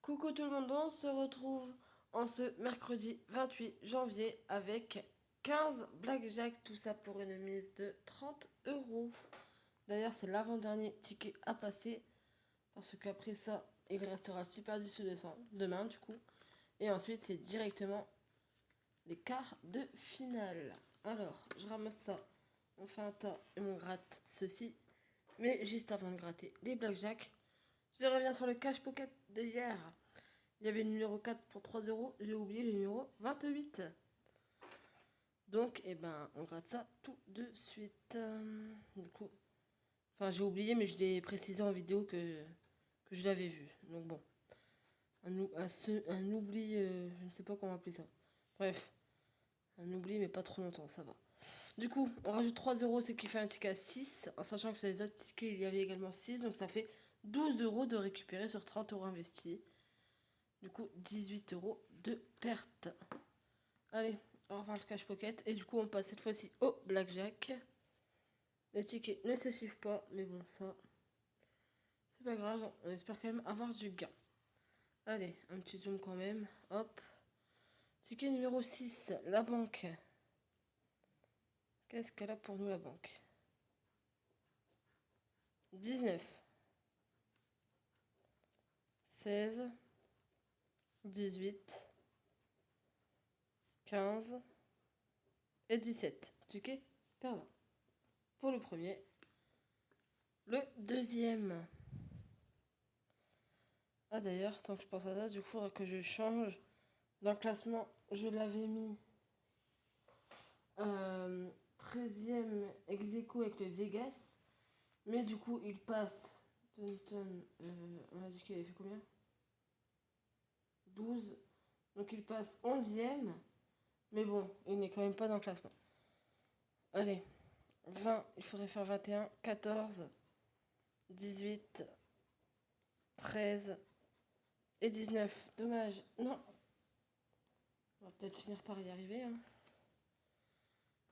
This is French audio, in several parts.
Coucou tout le monde, on se retrouve en ce mercredi 28 janvier avec 15 blackjack, tout ça pour une mise de 30 euros. D'ailleurs, c'est l'avant-dernier ticket à passer parce qu'après ça, il restera Super 10 ou 200 demain du coup. Et ensuite, c'est directement les quarts de finale. Alors, je ramasse ça, on fait un tas et on gratte ceci. Mais juste avant de gratter les blackjack, je reviens sur le cash pocket d'hier. Il y avait le numéro 4 pour 3 euros. J'ai oublié le numéro 28. Donc, on gratte ça tout de suite. Du coup, enfin, j'ai oublié, mais je l'ai précisé en vidéo que je l'avais vu. Donc, bon. Un oubli, je ne sais pas comment appeler ça. Bref, un oubli, mais pas trop longtemps, ça va. Du coup, on rajoute 3 euros, ce qui fait un ticket à 6. En sachant que sur les autres tickets, il y avait également 6. Donc, ça fait 12 euros de récupérer sur 30 euros investis. Du coup, 18 euros de perte. Allez, on revoir le cash pocket. Et du coup, on passe cette fois-ci au blackjack. Les tickets ne se suivent pas, mais bon, ça, c'est pas grave. On espère quand même avoir du gain. Allez, un petit zoom quand même. Hop. Ticket numéro 6, la banque. Qu'est-ce qu'elle a pour nous, la banque? 19, 16, 18, 15 et 17. Ticket perdant. Pour le premier. Le deuxième. Ah d'ailleurs, tant que je pense à ça, du coup, il faudra que je change. Dans le classement, je l'avais mis 13e ex aequo avec le Vegas. Mais du coup, il passe. On a dit qu'il avait fait combien? 12. Donc il passe 11e. Mais bon, il n'est quand même pas dans le classement. Allez, 20, il faudrait faire 21, 14, 18, 13 et 19. Dommage. Non. On va peut-être finir par y arriver. Hein.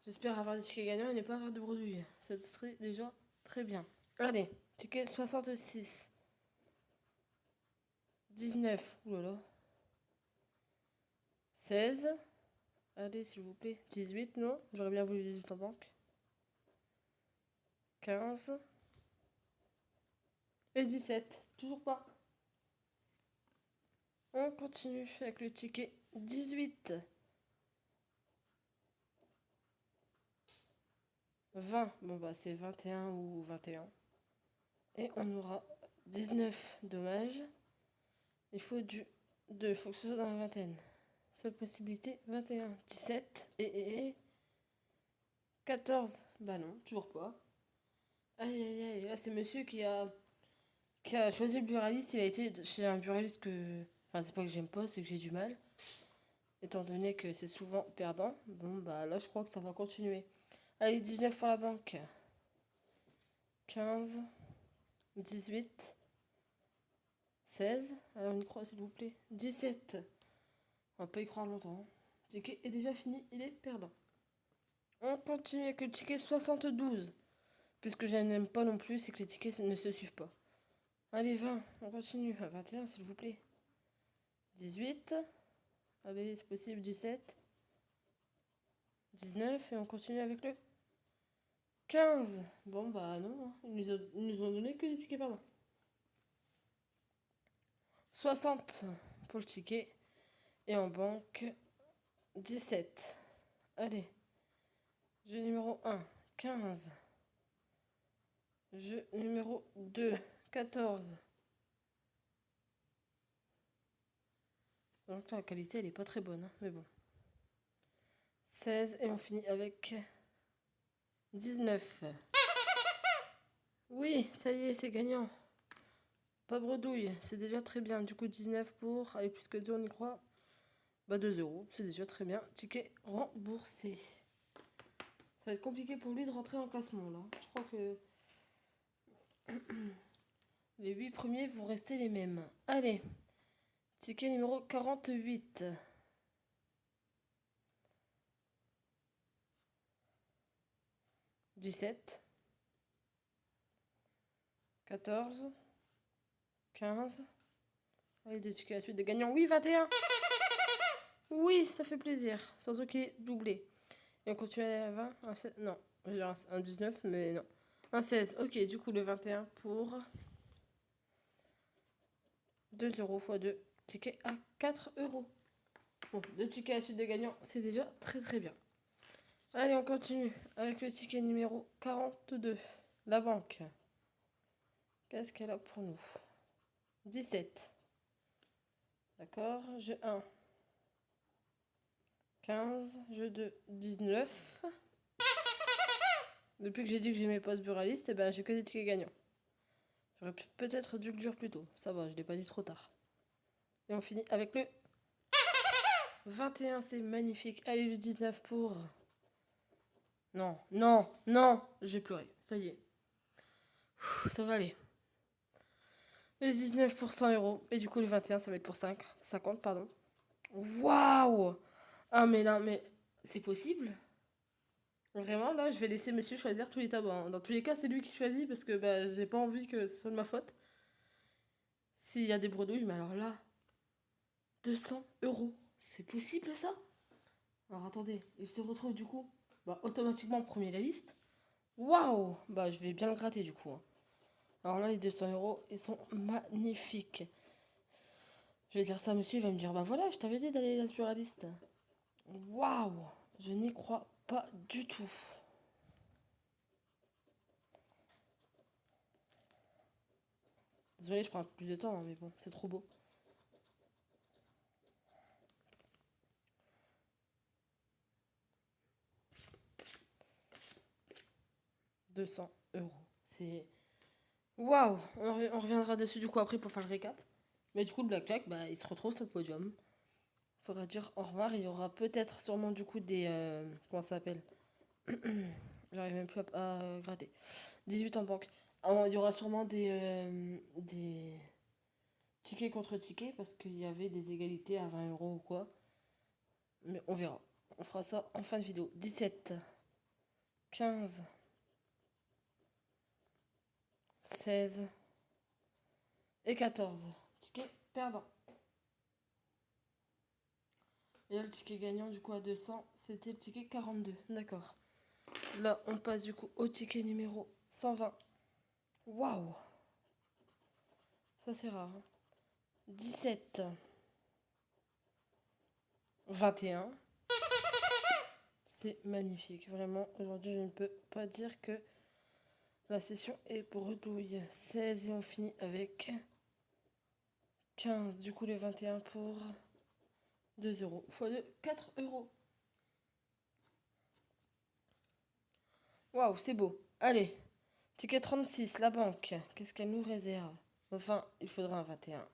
J'espère avoir des tickets gagnants et ne pas avoir de bredouille. Ça serait déjà très bien. Allez, ticket 66. 19. Oulala. 16. Allez, s'il vous plaît. 18, non. J'aurais bien voulu 18 en banque. 15. Et 17. Toujours pas. On continue avec le ticket 18. 20. Bon, bah, c'est 21 ou 21. Et on aura 19. Dommage. Il faut du 2. Il faut que ce soit dans la vingtaine. Seule possibilité 21. 17. Et 14. Bah non, toujours pas. Aïe aïe aïe. Là, c'est monsieur qui a choisi le buraliste. Il a été chez un buraliste que. Enfin, c'est pas que j'aime pas, c'est que j'ai du mal. Étant donné que c'est souvent perdant. Bon, bah là, je crois que ça va continuer. Allez, 19 pour la banque. 15. 18. 16. Alors, on y croit, s'il vous plaît. 17. On va pas y croire longtemps. Le ticket est déjà fini, il est perdant. On continue avec le ticket 72. Puisque je n'aime pas non plus, c'est que les tickets ne se suivent pas. Allez, 20, on continue. 21, s'il vous plaît. 18. Allez, c'est possible, 17. 19, et on continue avec le 15. Bon, bah non, hein. Ils nous ont donné que des tickets, pardon. 60 pour le ticket. Et en banque, 17. Allez. Jeu numéro 1, 15. Jeu numéro 2, 14. Donc là, la qualité, elle est pas très bonne, hein, mais bon. 16 et on finit avec 19. Oui, ça y est, c'est gagnant. Pas bredouille, c'est déjà très bien. Du coup, 19 pour, allez, plus que 2, on y croit. Bah, 2 euros, c'est déjà très bien. Ticket remboursé. Ça va être compliqué pour lui de rentrer en classement, là. Je crois que les 8 premiers vont rester les mêmes. Allez, ticket numéro 48. 17. 14. 15. Allez, 2 tickets à la suite de gagnants. Oui, 21. Oui, ça fait plaisir. Sans aucun doublé. Et on continue à 20, un 16, non, j'ai un 19, mais non. Un 16, ok, du coup le 21 pour 2 euros x 2 tickets à 4 euros. Bon, 2 tickets à la suite de gagnants, c'est déjà très très bien. Allez, on continue avec le ticket numéro 42. La banque. Qu'est-ce qu'elle a pour nous? 17. D'accord, jeu 1. 15, jeu 2, 19. Depuis que j'ai dit que j'aimais pas ce buraliste, eh ben, j'ai que des tickets gagnants. J'aurais peut-être dû le dire plus tôt. Ça va, je l'ai pas dit trop tard. Et on finit avec le 21, c'est magnifique. Allez, le 19 pour... Non, non, non, j'ai pleuré. Ça y est. Ça va aller. Le 19 pour 100 euros. Et du coup, le 21, ça va être pour 50, pardon. Waouh! Ah, mais là, mais c'est possible? Vraiment, là, je vais laisser monsieur choisir tous les tabacs, hein. Dans tous les cas, c'est lui qui choisit parce que bah, j'ai pas envie que ce soit de ma faute. S'il y a des bredouilles, mais alors là, 200 euros. C'est possible ça? Alors attendez, il se retrouve du coup bah, automatiquement premier de la liste. Waouh! Bah je vais bien le gratter du coup, hein. Alors là, les 200 euros, ils sont magnifiques. Je vais dire ça à monsieur, il va me dire bah voilà, je t'avais dit d'aller naturaliste. Waouh! Je n'y crois pas du tout. Désolée, je prends un peu plus de temps, hein, mais bon, c'est trop beau. « 200 euros. C'est... Waouh! On reviendra dessus du coup après pour faire le récap. Mais du coup, le blackjack, bah, il se retrouve sur le podium. Faudra dire au revoir. Il y aura peut-être sûrement du coup des... comment ça s'appelle? J'arrive même plus à gratter. 18 en banque. Alors, il y aura sûrement des tickets contre tickets parce qu'il y avait des égalités à 20 euros ou quoi. Mais on verra. On fera ça en fin de vidéo. 17, 15, 16 et 14. Ticket perdant. Et là, le ticket gagnant du coup à 200, c'était le ticket 42. D'accord. Là, on passe du coup au ticket numéro 120. Waouh! Ça, c'est rare, hein. 17, 21. C'est magnifique. Vraiment, aujourd'hui, je ne peux pas dire que la session est bredouille. 16 et on finit avec 15. Du coup, le 21 pour 2 euros. Fois 2, 4 euros. Waouh, c'est beau. Allez, ticket 36, la banque. Qu'est-ce qu'elle nous réserve? Enfin, il faudra un 21.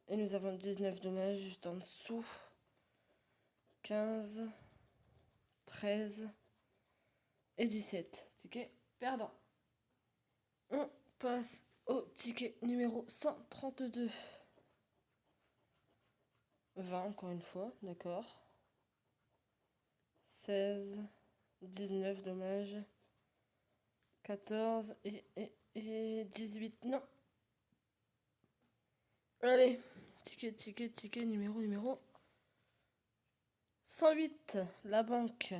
Et nous avons 19 dommages juste en dessous. 15, 13 et 17. Ticket perdant. On passe au ticket numéro 132. 20 encore une fois, d'accord. 16, 19 dommages. 14 et 18, non. Allez, ticket, numéro 108, la banque.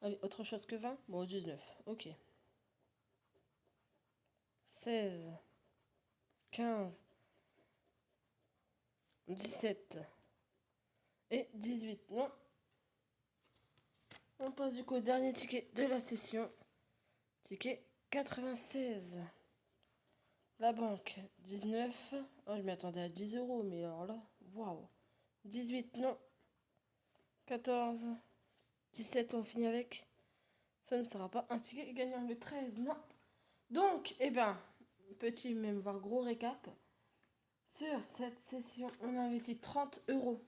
Allez, autre chose que 20? Bon, 19, ok. 16, 15, 17 et 18, non. On passe du coup au dernier ticket de la session. Ticket 96. La banque, 19. Oh, je m'attendais à 10 euros, mais alors là, waouh. 18, non. 14, 17, on finit avec. Ça ne sera pas un ticket gagnant. Le 13, non. Donc, eh ben, petit, même voire gros récap. Sur cette session, on a investi 30 euros.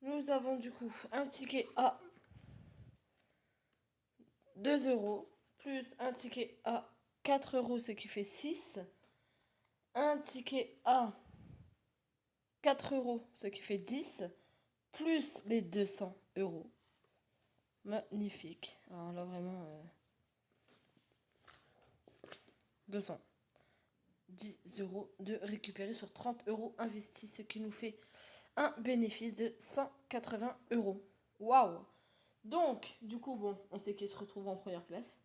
Nous avons du coup un ticket à 2 euros, plus un ticket à 4 euros, ce qui fait 6. Un ticket à 4 euros, ce qui fait 10, plus les 200 euros. Magnifique. Alors là, vraiment, 200. 10 euros de récupérer sur 30 euros investis, ce qui nous fait un bénéfice de 180 euros. Waouh! Donc, du coup, bon, on sait qu'il se retrouve en première place.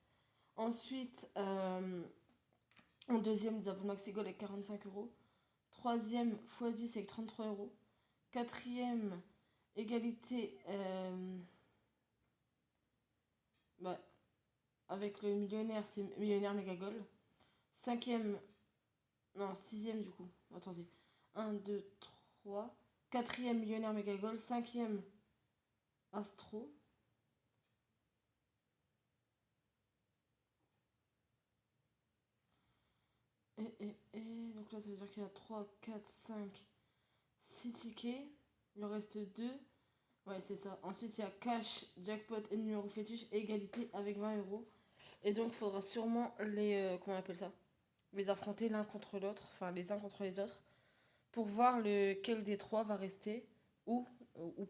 Ensuite, en deuxième, nous avons Maxigol avec 45 euros. Troisième, x10 avec 33 euros. Quatrième, égalité bah, avec le millionnaire, c'est millionnaire Megagol. Cinquième, non, sixième du coup. Attendez. 1, 2, 3. Quatrième, millionnaire Megagol. Cinquième, Astro. Donc là, ça veut dire qu'il y a 3, 4, 5, 6 tickets. Il en reste 2. Ouais, c'est ça. Ensuite, il y a cash, jackpot et numéro fétiche, égalité avec 20 euros. Et donc, il faudra sûrement comment on appelle ça, les affronter l'un contre l'autre, enfin les uns contre les autres, pour voir lequel des trois va rester, ou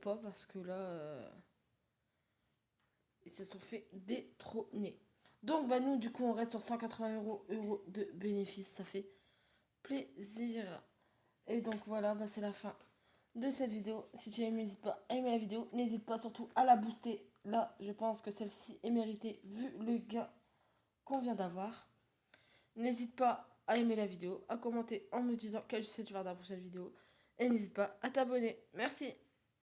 pas, parce que là, ils se sont fait détrôner. Donc, bah, nous, du coup, on reste sur 180 euros de bénéfices. Ça fait plaisir. Et donc, voilà, bah, c'est la fin de cette vidéo. Si tu as aimé, n'hésite pas à aimer la vidéo. N'hésite pas surtout à la booster. Là, je pense que celle-ci est méritée vu le gain qu'on vient d'avoir. N'hésite pas à aimer la vidéo, à commenter en me disant quel sujet tu vas dans la prochaine vidéo. Et n'hésite pas à t'abonner. Merci.